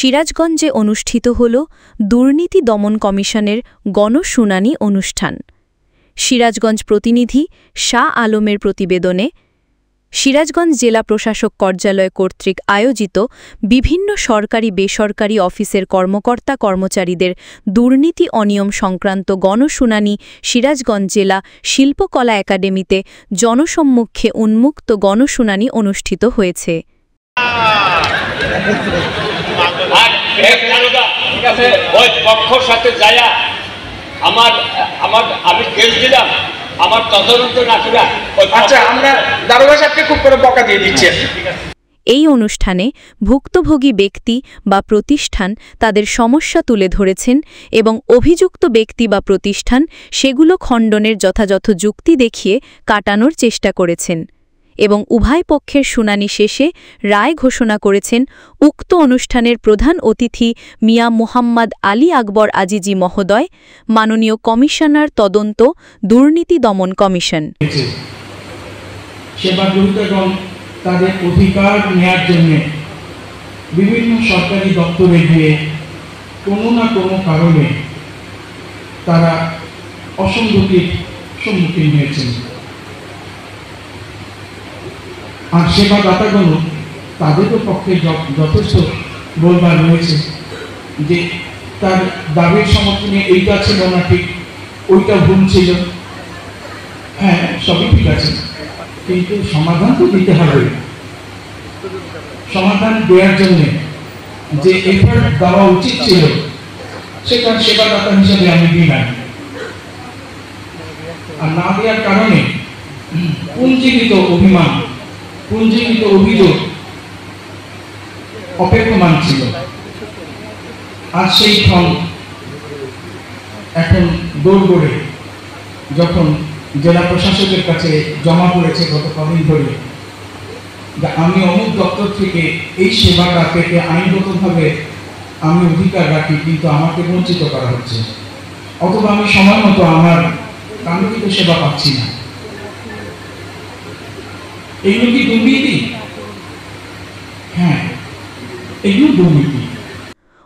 সিরাজগঞ্জে অনুষ্ঠিত হল দুর্নীতি দমন কমিশনের গণশুনানি অনুষ্ঠান। সিরাজগঞ্জ প্রতিনিধি শাহ আলমের প্রতিবেদনে সিরাজগঞ্জ জেলা প্রশাসক কার্যালয় কর্তৃক আয়োজিত বিভিন্ন সরকারি বেসরকারি অফিসের কর্মকর্তা কর্মচারীদের দুর্নীতি অনিয়ম সংক্রান্ত গণশুনানি সিরাজগঞ্জ জেলা শিল্পকলা একাডেমিতে জনসম্মুখে উন্মুক্ত গণশুনানি অনুষ্ঠিত হয়েছে। আমি কেস দিলাম, আমার তদন্ত না করে আচ্ছা আমরা দারোগা সাহেবকে খুব করে বকা দিয়ে দিচ্ছি। এই অনুষ্ঠানে ভুক্তভোগী ব্যক্তি বা প্রতিষ্ঠান তাদের সমস্যা তুলে ধরেছেন এবং অভিযুক্ত ব্যক্তি বা প্রতিষ্ঠান সেগুলো খণ্ডনের যথাযথ যুক্তি দেখিয়ে কাটানোর চেষ্টা করেছেন এবং উভয় পক্ষের শুনানি শেষে রায় ঘোষণা করেছেন উক্ত অনুষ্ঠানের প্রধান অতিথি মিয়া মুহাম্মদ আলী আকবর আজিজি মহোদয়, মাননীয় কমিশনার তদন্ত দুর্নীতি দমন কমিশন। সেবাগ্রহীতাগণ তাদের অধিকার নেয়ার জন্য বিভিন্ন সরকারি দপ্তরে গিয়ে কোনো না কোনো কারণে তারা অসঙ্গতির সম্মুখীন হয়েছেন। আর সেবাদাতাগণ তাদেরও পক্ষে যথেষ্ট বলবার রয়েছে যে তার দাবির সমর্থনে এইটা ছিল না ঠিক, ওইটা ভুল ছিল। হ্যাঁ, সবই ঠিক আছে, কিন্তু সমাধান তো দিতে হবে। সমাধান দেওয়ার জন্য যে এফার্ট দেওয়া উচিত ছিল সেটা সেবাদাতা হিসেবে আমি দিই না। আর না দেওয়ার কারণে পুঞ্জীকৃত অভিমান, পুঞ্জীকৃত অভিযোগ অপেক্ষমান ছিল। আর সেই ফল এখন দৌড় করে যখন জেলা প্রশাসকের কাছে জমা পড়েছে গত কদিন ধরে, আমি অমুক দপ্তর থেকে এই সেবাটা পেতে আইনগতভাবে আমি অধিকার রাখি, কিন্তু আমাকে বঞ্চিত করা হচ্ছে, অথবা আমি সময় মতো আমার কাঙ্ক্ষিত সেবা পাচ্ছি না। এগুলো কি দুর্নীতি? হ্যাঁ, এগুলো দুর্নীতি।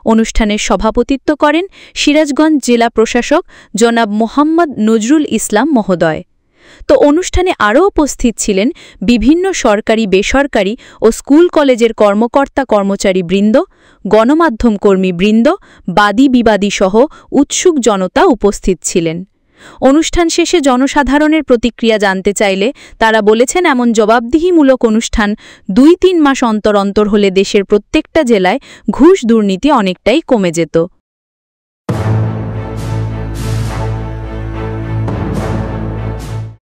অনুষ্ঠানের সভাপতিত্ব করেন সিরাজগঞ্জ জেলা প্রশাসক জনাব মোহাম্মদ নজরুল ইসলাম মহোদয়। তো অনুষ্ঠানে আরও উপস্থিত ছিলেন বিভিন্ন সরকারি বেসরকারি ও স্কুল কলেজের কর্মকর্তা কর্মচারী বৃন্দ, গণমাধ্যম কর্মী বৃন্দ, বাদী বিবাদী সহ উৎসুক জনতা উপস্থিত ছিলেন। অনুষ্ঠান শেষে জনসাধারণের প্রতিক্রিয়া জানতে চাইলে তারা বলেছেন, এমন জবাবদিহিমূলক অনুষ্ঠান ২-৩ মাস অন্তর অন্তর হলে দেশের প্রত্যেকটা জেলায় ঘুষ দুর্নীতি অনেকটাই কমে যেত।